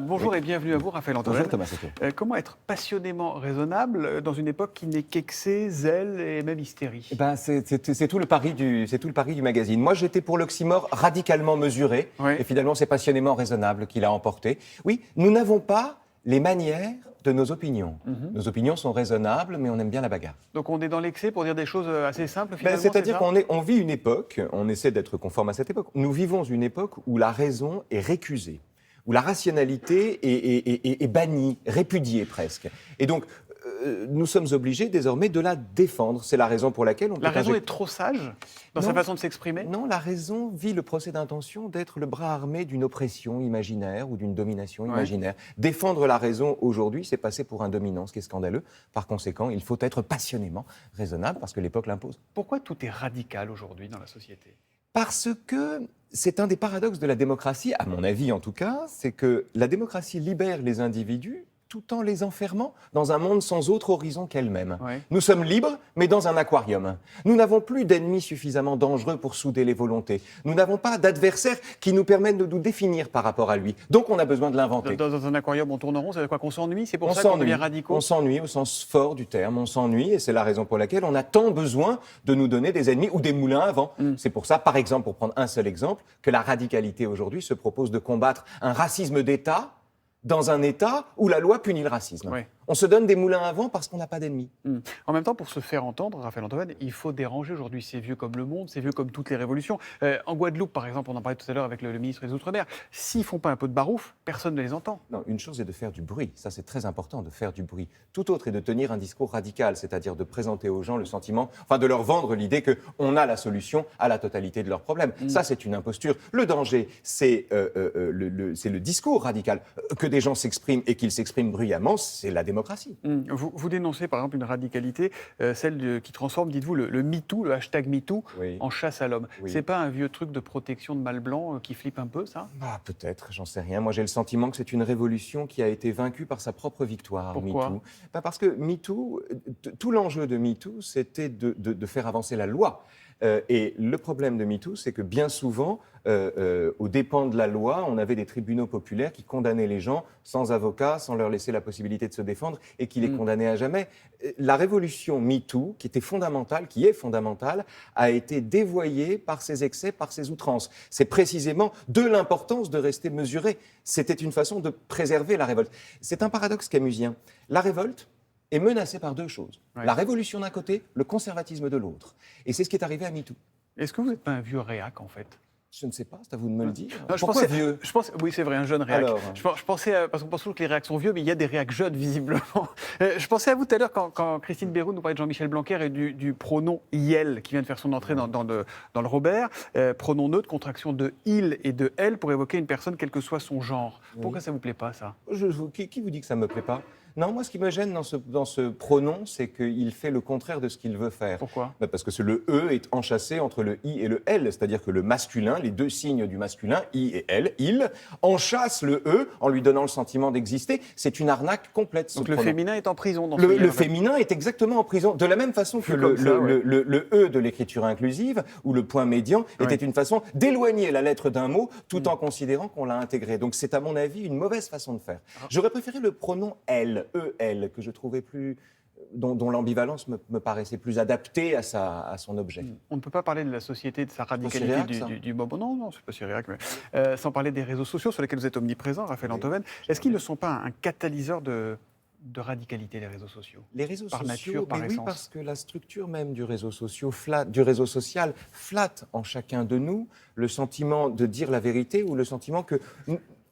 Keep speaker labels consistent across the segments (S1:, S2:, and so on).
S1: Bonjour et bienvenue à vous, Raphaël Antoine.
S2: Bonjour Thomas Sacco.
S1: Comment être passionnément raisonnable dans une époque qui n'est qu'excès, zèle et même hystérie?
S2: C'est tout le pari du magazine. Moi, j'étais pour l'oxymore radicalement mesuré,
S1: Oui.
S2: et finalement, c'est passionnément raisonnable qui l'a emporté. Oui, nous n'avons pas les manières de nos opinions. Nos opinions sont raisonnables, mais on aime bien la bagarre.
S1: Donc on est dans l'excès pour dire des choses assez simples finalement.
S2: C'est-à-dire
S1: c'est ça
S2: qu'on vit une époque, on essaie d'être conforme à cette époque, nous vivons une époque où la raison est récusée, où la rationalité est bannie, répudiée presque. Et donc, nous sommes obligés désormais de la défendre. C'est la raison pour laquelle on peut
S1: La raison est trop sage dans sa façon de s'exprimer?
S2: Non, la raison vit le procès d'intention d'être le bras armé d'une oppression imaginaire ou d'une domination imaginaire. Défendre la raison aujourd'hui, c'est passer pour un dominant, ce qui est scandaleux. Par conséquent, il faut être passionnément raisonnable parce que l'époque l'impose.
S1: Pourquoi tout est radical aujourd'hui dans la société?
S2: Parce que c'est un des paradoxes de la démocratie, à mon avis en tout cas, c'est que la démocratie libère les individus tout en les enfermant dans un monde sans autre horizon qu'elle-même.
S1: Ouais.
S2: Nous sommes libres, mais dans un aquarium. Nous n'avons plus d'ennemis suffisamment dangereux pour souder les volontés. Nous n'avons pas d'adversaire qui nous permette de nous définir par rapport à lui. Donc on a besoin de l'inventer.
S1: Dans un aquarium, on tourne en rond, ça veut dire quoi? Qu'on s'ennuie? C'est pour
S2: On
S1: ça qu'on
S2: s'ennuie.
S1: devient radicaux?
S2: On s'ennuie au sens fort du terme, on s'ennuie, et c'est la raison pour laquelle on a tant besoin de nous donner des ennemis ou des moulins à vent. C'est pour ça, par exemple, pour prendre un seul exemple, que la radicalité aujourd'hui se propose de combattre un racisme d'État dans un État où la loi punit le racisme.
S1: Ouais.
S2: On se donne des moulins à vent parce qu'on n'a pas d'ennemis.
S1: En même temps, pour se faire entendre, Raphaël Antoine, il faut déranger aujourd'hui. C'est vieux comme le monde, c'est vieux comme toutes les révolutions. En Guadeloupe, par exemple, on en parlait tout à l'heure avec le ministre des Outre-mer, s'ils ne font pas un peu de barouf, personne ne les entend.
S2: Non, une chose est de faire du bruit, ça c'est très important de faire du bruit. Tout autre est de tenir un discours radical, c'est-à-dire de présenter aux gens le sentiment, enfin de leur vendre l'idée qu'on a la solution à la totalité de leurs problèmes. Ça c'est une imposture. Le danger, c'est le discours radical. Que des gens s'expriment et qu'ils s'expriment bruyamment, c'est la démocratie.
S1: Vous dénoncez par exemple une radicalité, celle qui transforme, dites-vous, le MeToo, le hashtag MeToo,
S2: Oui.
S1: en chasse à l'homme.
S2: Oui.
S1: C'est pas un vieux truc de protection de mâle blanc qui flippe un peu, ça?
S2: Peut-être, j'en sais rien. Moi, j'ai le sentiment que c'est une révolution qui a été vaincue par sa propre victoire.
S1: Pourquoi?
S2: MeToo. Parce que MeToo, tout l'enjeu de MeToo, c'était de faire avancer la loi. Et le problème de MeToo, c'est que bien souvent, aux dépens de la loi, on avait des tribunaux populaires qui condamnaient les gens sans avocat, sans leur laisser la possibilité de se défendre et qui les condamnaient à jamais. La révolution MeToo, qui était fondamentale, qui est fondamentale, a été dévoyée par ses excès, par ses outrances. C'est précisément de l'importance de rester mesuré. C'était une façon de préserver la révolte. C'est un paradoxe camusien. La révolte est menacée par deux choses.
S1: Ouais.
S2: La révolution d'un côté, le conservatisme de l'autre. Et c'est ce qui est arrivé à MeToo.
S1: Est-ce que vous n'êtes pas un vieux réac, en fait?
S2: Je ne sais pas, c'est à vous de me le dire.
S1: Non,
S2: Pourquoi vieux?
S1: Oui, c'est vrai, un jeune réac.
S2: Alors
S1: Je pensais, parce qu'on pense toujours que les réacs sont vieux, mais il y a des réacs jeunes, visiblement. Je pensais à vous tout à l'heure, quand Christine Béroux nous parlait de Jean-Michel Blanquer et du pronom « il », qui vient de faire son entrée dans le Robert. Pronom neutre, contraction de « il » et de « elle » pour évoquer une personne, quel que soit son genre. Pourquoi ça ne vous plaît pas, ça?
S2: Qui vous dit que ça ne me plaît pas? Non, moi, ce qui me gêne dans ce pronom, c'est qu'il fait le contraire de ce qu'il veut faire.
S1: Pourquoi?
S2: Parce que le « e » est enchâssé entre le « i » et le « elle », c'est-à-dire que le masculin, les deux signes du masculin, i et elle, il, enchasse le « e » en lui donnant le sentiment d'exister. C'est une arnaque complète, ce
S1: Donc le
S2: pronom.
S1: féminin est en prison dans ce
S2: Le
S1: lien, en fait.
S2: féminin est exactement en prison. De la même façon que
S1: Vu comme ça, ouais.
S2: le E de l'écriture inclusive ou le point médian était une façon d'éloigner la lettre d'un mot tout en considérant qu'on l'a intégré. Donc c'est à mon avis une mauvaise façon de faire. J'aurais préféré le pronom elle, E-L, que je trouvais dont l'ambivalence me paraissait plus adaptée à son objet.
S1: On ne peut pas parler de la société, de sa radicalité
S2: réac, ça.
S1: du moment. Non, c'est pas si réac, mais sans parler des réseaux sociaux sur lesquels vous êtes omniprésent, Raphaël Antoine. Est-ce qu'ils ne sont pas un catalyseur de radicalité, les réseaux sociaux?
S2: Les réseaux
S1: Par
S2: sociaux,
S1: nature, par
S2: mais
S1: essence.
S2: oui, parce que la structure même du réseau social flatte en chacun de nous le sentiment de dire la vérité ou le sentiment que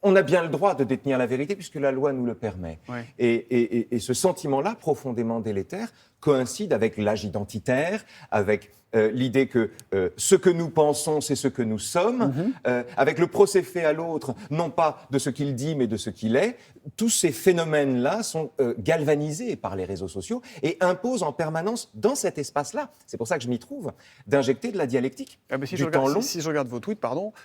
S2: on a bien le droit de détenir la vérité puisque la loi nous le permet.
S1: Ouais.
S2: Et ce sentiment-là, profondément délétère, coïncide avec l'âge identitaire, avec l'idée que ce que nous pensons, c'est ce que nous sommes, avec le procès fait à l'autre, non pas de ce qu'il dit, mais de ce qu'il est. Tous ces phénomènes-là sont galvanisés par les réseaux sociaux et imposent en permanence, dans cet espace-là, c'est pour ça que je m'y trouve, d'injecter de la dialectique,
S1: Si
S2: du temps long.
S1: si je regarde vos tweets,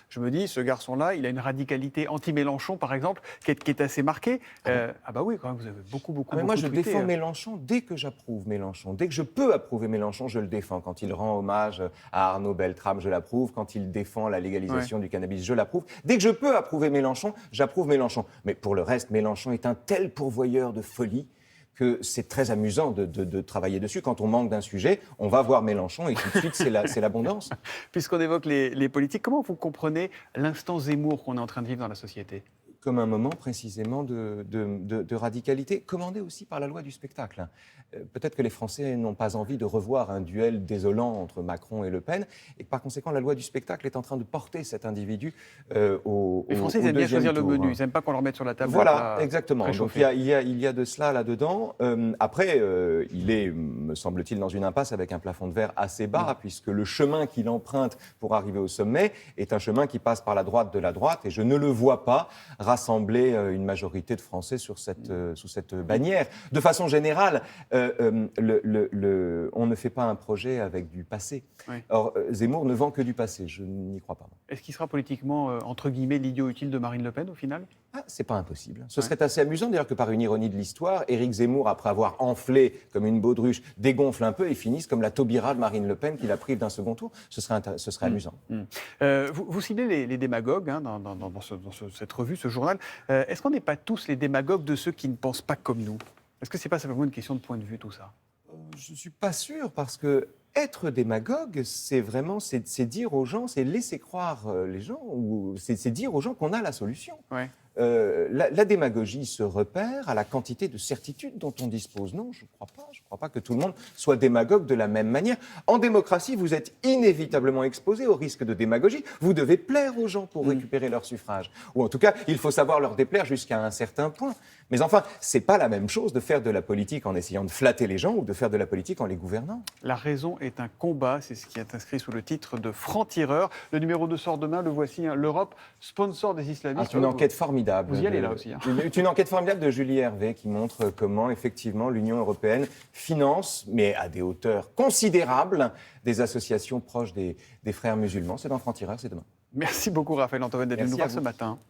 S1: je me dis, ce garçon-là, il a une radicalité anti-Mélenchon, par exemple, qui est assez marquée. Ah bah oui, quand même, vous avez beaucoup
S2: Mais moi, je
S1: tweeté,
S2: défends Mélenchon dès que j'approuve Mélenchon. Mélenchon. Dès que je peux approuver Mélenchon, je le défends. Quand il rend hommage à Arnaud Beltrame, je l'approuve. Quand il défend la légalisation du cannabis, je l'approuve. Dès que je peux approuver Mélenchon, j'approuve Mélenchon. Mais pour le reste, Mélenchon est un tel pourvoyeur de folie que c'est très amusant de travailler dessus. Quand on manque d'un sujet, on va voir Mélenchon et tout de suite, c'est l'abondance.
S1: Puisqu'on évoque les politiques, comment vous comprenez l'instant Zemmour qu'on est en train de vivre dans la société ?
S2: Comme un moment précisément de radicalité, commandé aussi par la loi du spectacle. Peut-être que les Français n'ont pas envie de revoir un duel désolant entre Macron et Le Pen, et que par conséquent la loi du spectacle est en train de porter cet individu au
S1: Les Français
S2: au
S1: ils aiment bien
S2: deuxième
S1: choisir
S2: tour.
S1: le menu, ils n'aiment pas qu'on leur mette sur la table.
S2: Voilà, exactement. Donc
S1: préchauffé.
S2: il y a de cela là-dedans. Après, il est, me semble-t-il, dans une impasse avec un plafond de verre assez bas, puisque le chemin qu'il emprunte pour arriver au sommet est un chemin qui passe par la droite de la droite, et je ne le vois pas rassembler une majorité de Français sous cette bannière. De façon générale, on ne fait pas un projet avec du passé.
S1: Oui.
S2: Or, Zemmour ne vend que du passé, je n'y crois pas.
S1: Est-ce qu'il sera politiquement, entre guillemets, l'idiot utile de Marine Le Pen au final ?
S2: Ah, c'est pas impossible. Ce serait assez amusant d'ailleurs que par une ironie de l'histoire, Éric Zemmour, après avoir enflé comme une baudruche, dégonfle un peu et finisse comme la Taubira de Marine Le Pen qui la prive d'un second tour. Ce serait amusant.
S1: Vous ciblez les démagogues dans cette revue, ce journal. Est-ce qu'on n'est pas tous les démagogues de ceux qui ne pensent pas comme nous ? Est-ce que ce n'est pas simplement une question de point de vue, tout ça ?
S2: Je ne suis pas sûr, parce que être démagogue, c'est dire aux gens, c'est laisser croire les gens, ou c'est dire aux gens qu'on a la solution.
S1: Ouais.
S2: La démagogie se repère à la quantité de certitudes dont on dispose. Non, je ne crois pas. Je ne crois pas que tout le monde soit démagogue de la même manière. En démocratie, vous êtes inévitablement exposé au risque de démagogie. Vous devez plaire aux gens pour récupérer leur suffrage. Ou en tout cas, il faut savoir leur déplaire jusqu'à un certain point. Mais enfin, ce n'est pas la même chose de faire de la politique en essayant de flatter les gens ou de faire de la politique en les gouvernant.
S1: La raison est un combat, c'est ce qui est inscrit sous le titre de Franc-Tireur. Le numéro 2 sort demain, le voici, l'Europe, sponsor des islamistes.
S2: C'est une enquête formidable.
S1: Vous y allez là aussi.
S2: C'est une enquête formidable de Julie Hervé qui montre comment, effectivement, l'Union européenne finance, mais à des hauteurs considérables, des associations proches des frères musulmans. C'est dans Franc-Tireur, c'est demain.
S1: Merci beaucoup, Raphaël Antoine, d'être venu nous voir ce matin.